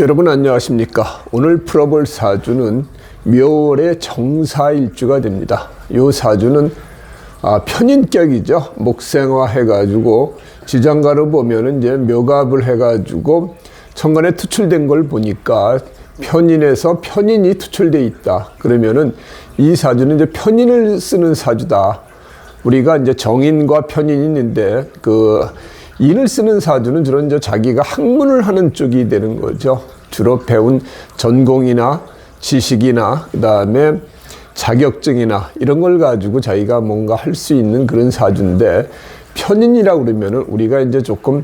여러분 안녕하십니까. 오늘 풀어볼 사주는 묘월의 정사일주가 됩니다. 이 사주는 편인격이죠. 목생화 해가지고 지장가로 보면은 이제 묘갑을 해가지고 천간에 투출된 걸 보니까 편인에서 편인이 투출돼 있다. 그러면은 이 사주는 이제 편인을 쓰는 사주다. 우리가 이제 정인과 편인이 있는데 인을 쓰는 사주는 주로 이제 자기가 학문을 하는 쪽이 되는 거죠. 주로 배운 전공이나 지식이나 그다음에 자격증이나 이런 걸 가지고 자기가 뭔가 할 수 있는 그런 사주인데, 편인이라고 그러면은 우리가 이제 조금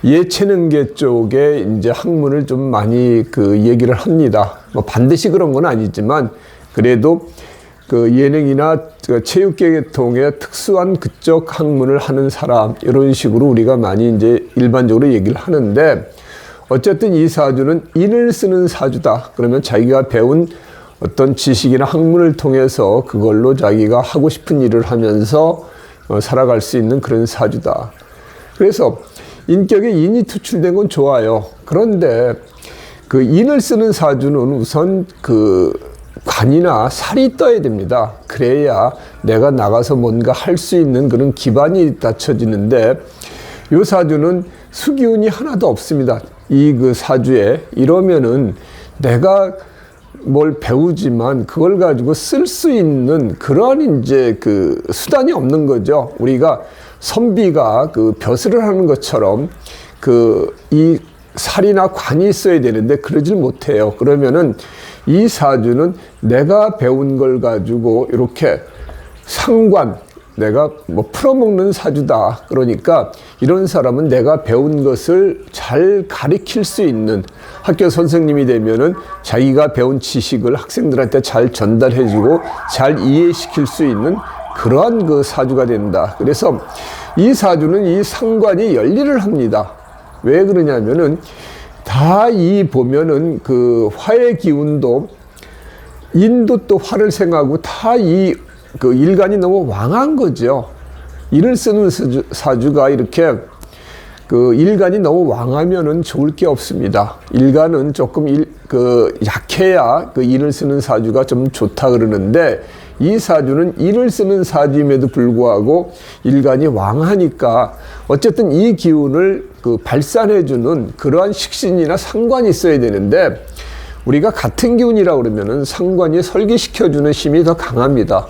예체능계 쪽에 이제 학문을 좀 많이 얘기를 합니다. 뭐 반드시 그런 건 아니지만 그래도 예능이나 체육계통의 특수한 그쪽 학문을 하는 사람, 이런 식으로 우리가 많이 이제 일반적으로 얘기를 하는데, 어쨌든 이 사주는 인을 쓰는 사주다. 그러면 자기가 배운 어떤 지식이나 학문을 통해서 그걸로 자기가 하고 싶은 일을 하면서 살아갈 수 있는 그런 사주다. 그래서 인격에 인이 투출된 건 좋아요. 그런데 인을 쓰는 사주는 우선 관이나 살이 떠야 됩니다. 그래야 내가 나가서 뭔가 할 수 있는 그런 기반이 갖춰지는데, 이 사주는 수기운이 하나도 없습니다. 이 사주에. 이러면은 내가 뭘 배우지만 그걸 가지고 쓸 수 있는 그런 이제 수단이 없는 거죠. 우리가 선비가 벼슬을 하는 것처럼 이 살이나 관이 있어야 되는데 그러질 못해요. 그러면은 이 사주는 내가 배운 걸 가지고 이렇게 상관, 내가 뭐 풀어먹는 사주다. 그러니까 이런 사람은 내가 배운 것을 잘 가르칠 수 있는, 학교 선생님이 되면은 자기가 배운 지식을 학생들한테 잘 전달해주고 잘 이해시킬 수 있는 그러한 사주가 된다. 그래서 이 사주는 이 상관이 열일을 합니다. 왜 그러냐면은 다 보면은 화의 기운도, 인도 또 화를 생하고 다 일간이 너무 왕한 거죠. 인을 쓰는 사주가 이렇게 일간이 너무 왕하면은 좋을 게 없습니다. 일간은 조금 약해야 인을 쓰는 사주가 좀 좋다 그러는데, 이 사주는 인을 쓰는 사주임에도 불구하고 일간이 왕하니까 어쨌든 이 기운을 발산해주는 그러한 식신이나 상관이 있어야 되는데, 우리가 같은 기운이라고 그러면은 상관이 설계시켜주는 힘이 더 강합니다.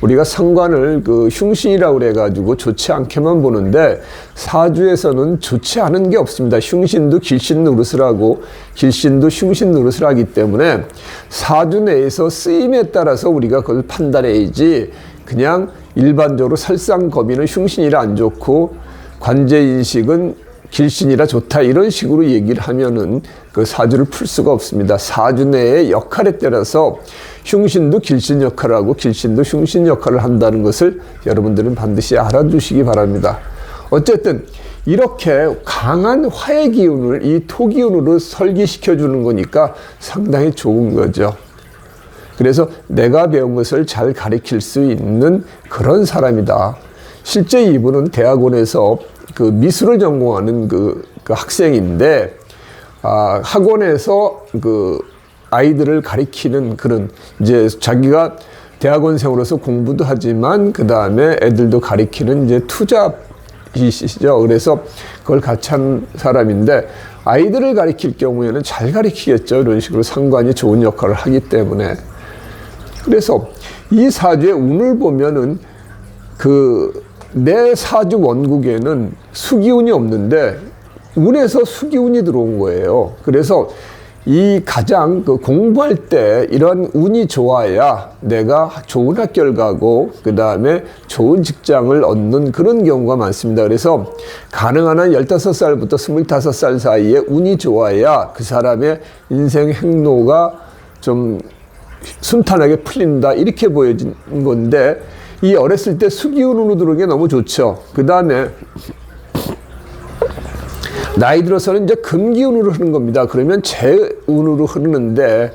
우리가 상관을 흉신이라고 그래가지고 좋지 않게만 보는데, 사주에서는 좋지 않은 게 없습니다. 흉신도 길신 노릇을 하고 길신도 흉신 노릇을 하기 때문에 사주 내에서 쓰임에 따라서 우리가 그걸 판단해야지, 그냥 일반적으로 설상거미는 흉신이라 안 좋고 관제인식은 길신이라 좋다, 이런 식으로 얘기를 하면은 사주를 풀 수가 없습니다. 사주 내의 역할에 따라서 흉신도 길신 역할을 하고 길신도 흉신 역할을 한다는 것을 여러분들은 반드시 알아두시기 바랍니다. 어쨌든 이렇게 강한 화의 기운을 이 토기운으로 설계시켜 주는 거니까 상당히 좋은 거죠. 그래서 내가 배운 것을 잘 가르칠 수 있는 그런 사람이다. 실제 이분은 대학원에서 미술을 전공하는 학생인데, 학원에서 아이들을 가리키는 그런, 이제 자기가 대학원생으로서 공부도 하지만 그 다음에 애들도 가리키는 이제 투잡이시죠. 그래서 그걸 같이 한 사람인데, 아이들을 가리킬 경우에는 잘 가리키겠죠. 이런 식으로 상관이 좋은 역할을 하기 때문에. 그래서 이 사주의 운을 보면은 내 사주 원국에는 수기운이 없는데 운에서 수기운이 들어온 거예요. 그래서 이 가장 공부할 때 이런 운이 좋아야 내가 좋은 학교를 가고 그 다음에 좋은 직장을 얻는 그런 경우가 많습니다. 그래서 가능한 한 15살부터 25살 사이에 운이 좋아야 그 사람의 인생 행로가 좀 순탄하게 풀린다, 이렇게 보여진 건데, 이 어렸을 때 수기운으로 들어오는 게 너무 좋죠. 그 다음에 나이 들어서는 이제 금기운으로 흐르는 겁니다. 그러면 재운으로 흐르는데,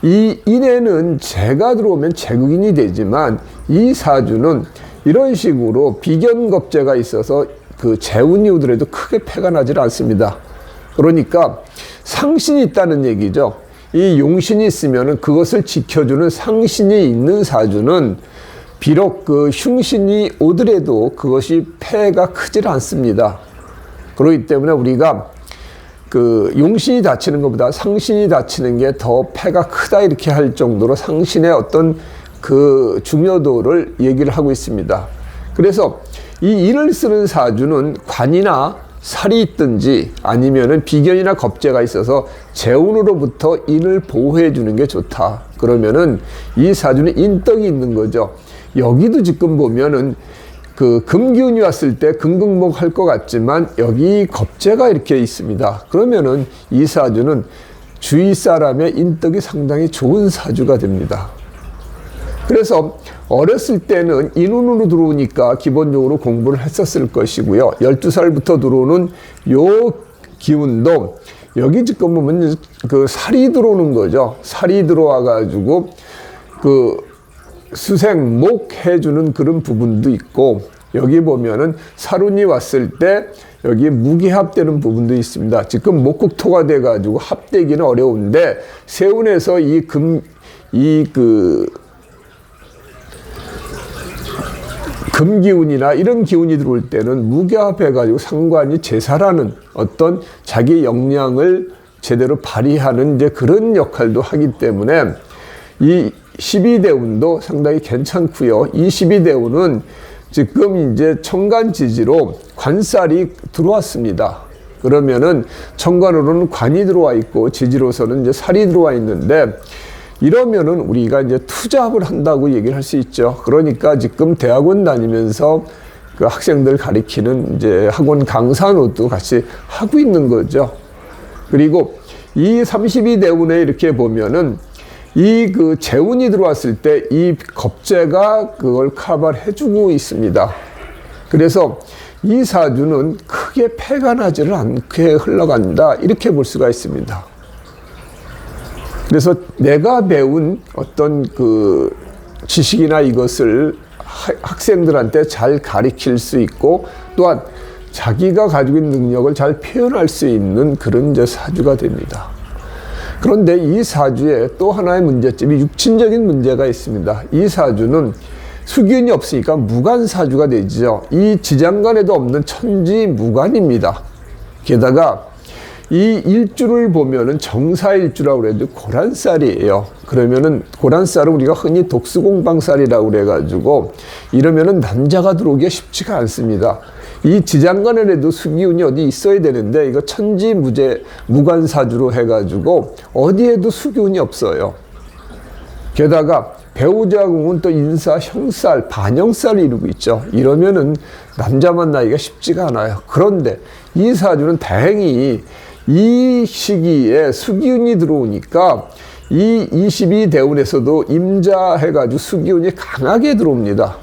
이 인에는 재가 들어오면 재극인이 되지만 이 사주는 이런 식으로 비견겁재가 있어서 재운이 오더라도 크게 패가 나질 않습니다. 그러니까 상신이 있다는 얘기죠. 이 용신이 있으면 그것을 지켜주는 상신이 있는 사주는 비록 그 흉신이 오더라도 그것이 폐해가 크질 않습니다. 그렇기 때문에 우리가 그 용신이 다치는 것보다 상신이 다치는 게 더 폐가 크다 이렇게 할 정도로 상신의 어떤 그 중요도를 얘기를 하고 있습니다. 그래서 이 인을 쓰는 사주는 관이나 살이 있든지 아니면은 비견이나 겁재가 있어서 재운으로부터 인을 보호해 주는 게 좋다. 그러면은 이 사주는 인덕이 있는 거죠. 여기도 지금 보면은 그 금기운이 왔을 때 금극목 할 것 같지만 여기 겁재가 이렇게 있습니다. 그러면은 이 사주는 주위 사람의 인덕이 상당히 좋은 사주가 됩니다. 그래서 어렸을 때는 인운으로 들어오니까 기본적으로 공부를 했었을 것이고요. 12살부터 들어오는 요 기운도 여기 지금 보면 그 살이 들어오는 거죠. 살이 들어와 가지고 그 수생목 해주는 그런 부분도 있고, 여기 보면은 살운이 왔을 때 여기 무기합되는 부분도 있습니다. 지금 목국토가 돼 가지고 합되기는 어려운데 세운에서 금기운이나 이런 기운이 들어올 때는 무기합해가지고 상관이 제사라는 어떤 자기 역량을 제대로 발휘하는 이제 그런 역할도 하기 때문에 이 12대운도 상당히 괜찮고요. 이 12대운은 지금 이제 천간지지로 관살이 들어왔습니다. 그러면은 천간으로는 관이 들어와 있고 지지로서는 이제 살이 들어와 있는데, 이러면은 우리가 이제 투잡을 한다고 얘기를 할 수 있죠. 그러니까 지금 대학원 다니면서 그 학생들 가리키는 이제 학원 강사노도 같이 하고 있는 거죠. 그리고 이 32대운에 이렇게 보면은 이 그 재운이 들어왔을 때 이 겁재가 그걸 커버를 해주고 있습니다. 그래서 이 사주는 크게 폐가 나지를 않게 흘러간다 이렇게 볼 수가 있습니다. 그래서 내가 배운 어떤 그 지식이나 이것을 학생들한테 잘 가르칠 수 있고, 또한 자기가 가지고 있는 능력을 잘 표현할 수 있는 그런 이제 사주가 됩니다. 그런데 이 사주에 또 하나의 문제점이 육친적인 문제가 있습니다. 이 사주는 수기운이 없으니까 무관사주가 되죠. 이 지장간에도 없는 천지무관입니다. 게다가 이 일주를 보면은 정사일주라고 그래도 고란살이에요. 그러면은 고란살은 우리가 흔히 독수공방살이라고 그래가지고 이러면은 남자가 들어오기가 쉽지가 않습니다. 이 지장간에도 수기운이 어디 있어야 되는데 이거 천지무제 무관사주로 해가지고 어디에도 수기운이 없어요. 게다가 배우자궁은 또 인사, 형살, 반형살을 이루고 있죠. 이러면은 남자 만나기가 쉽지가 않아요. 그런데 이 사주는 다행히 이 시기에 수기운이 들어오니까 이 22대운에서도 임자 해가지고 수기운이 강하게 들어옵니다.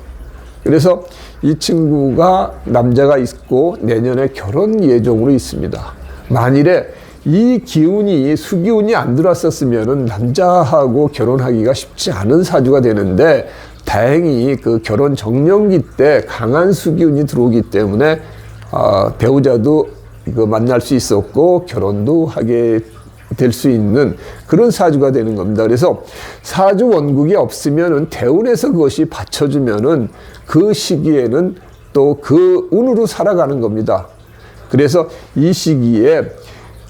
그래서 이 친구가 남자가 있고 내년에 결혼 예정으로 있습니다. 만일에 이 기운이 수기운이 안 들어왔었으면은 남자하고 결혼하기가 쉽지 않은 사주가 되는데, 다행히 그 결혼 정년기 때 강한 수기운이 들어오기 때문에 배우자도 만날 수 있었고 결혼도 하게 될 수 있는 그런 사주가 되는 겁니다. 그래서 사주 원국이 없으면은 대운에서 그것이 받쳐주면은 그 시기에는 또 그 운으로 살아가는 겁니다. 그래서 이 시기에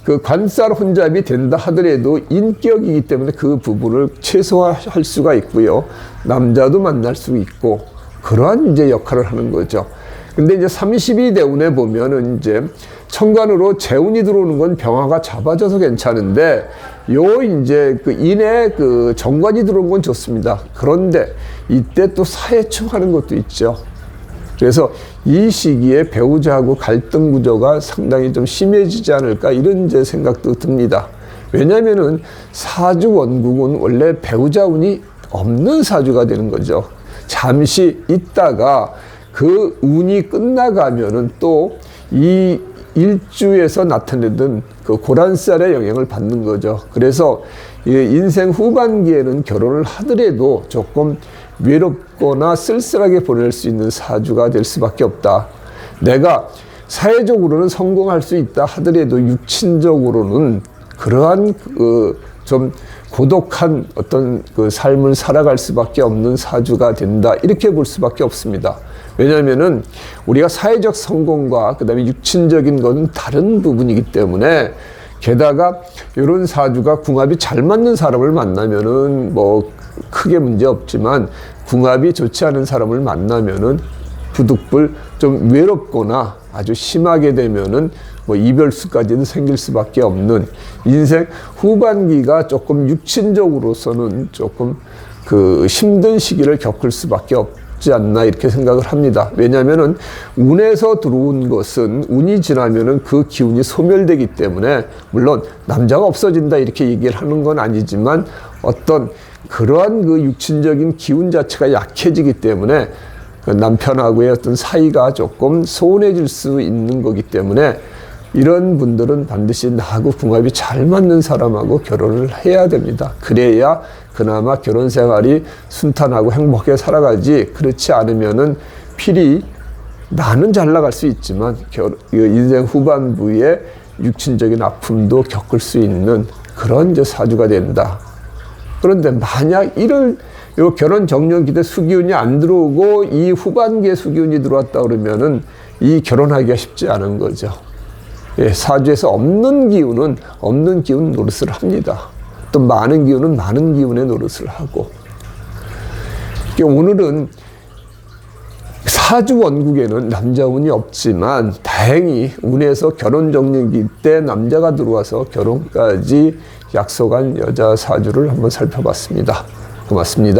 그 관살 혼잡이 된다 하더라도 인격이기 때문에 그 부분을 최소화할 수가 있고요. 남자도 만날 수 있고 그러한 이제 역할을 하는 거죠. 근데 이제 32대운에 보면은 이제 천간으로 재운이 들어오는 건 병화가 잡아져서 괜찮은데, 요 이제 그 인에 그 정관이 들어온 건 좋습니다. 그런데 이때 또 사해충 하는 것도 있죠. 그래서 이 시기에 배우자하고 갈등 구조가 상당히 좀 심해지지 않을까 이런 이제 생각도 듭니다. 왜냐면은 사주 원국은 원래 배우자 운이 없는 사주가 되는 거죠. 잠시 있다가 그 운이 끝나가면은 또 이 일주에서 나타내던 그 고란살의 영향을 받는 거죠. 그래서 인생 후반기에는 결혼을 하더라도 조금 외롭거나 쓸쓸하게 보낼 수 있는 사주가 될 수밖에 없다. 내가 사회적으로는 성공할 수 있다 하더라도 육친적으로는 그러한 좀 고독한 어떤 그 삶을 살아갈 수밖에 없는 사주가 된다, 이렇게 볼 수밖에 없습니다. 왜냐하면은 우리가 사회적 성공과 그다음에 육친적인 것은 다른 부분이기 때문에, 게다가 이런 사주가 궁합이 잘 맞는 사람을 만나면은 뭐 크게 문제 없지만, 궁합이 좋지 않은 사람을 만나면은 부득불 좀 외롭거나 아주 심하게 되면은 뭐 이별수까지는 생길 수밖에 없는, 인생 후반기가 조금 육친적으로서는 조금 그 힘든 시기를 겪을 수밖에 없지 않나, 이렇게 생각을 합니다. 왜냐하면은 운에서 들어온 것은 운이 지나면은 그 기운이 소멸되기 때문에, 물론 남자가 없어진다 이렇게 얘기를 하는 건 아니지만, 어떤 그러한 그 육친적인 기운 자체가 약해지기 때문에 남편하고의 어떤 사이가 조금 소원해질 수 있는 거기 때문에, 이런 분들은 반드시 나하고 궁합이 잘 맞는 사람하고 결혼을 해야 됩니다. 그래야 그나마 결혼 생활이 순탄하고 행복하게 살아가지, 그렇지 않으면은 필히 나는 잘 나갈 수 있지만 인생 후반부에 육친적인 아픔도 겪을 수 있는 그런 이제 사주가 된다. 그런데 만약 요 결혼 정년기 때 수기운이 안 들어오고 이 후반기에 수기운이 들어왔다 그러면은 이 결혼하기가 쉽지 않은 거죠. 예, 사주에서 없는 기운은 없는 기운 노릇을 합니다. 또 많은 기운은 많은 기운의 노릇을 하고. 오늘은 사주 원국에는 남자 운이 없지만, 다행히 운에서 결혼 정년기 때 남자가 들어와서 결혼까지 약속한 여자 사주를 한번 살펴봤습니다. 고맙습니다.